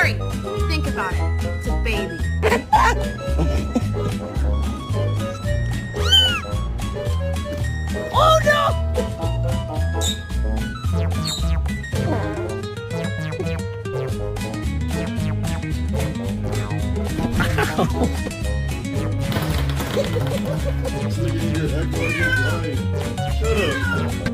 Hurry! Think about it. It's a baby. Oh no! Shut up.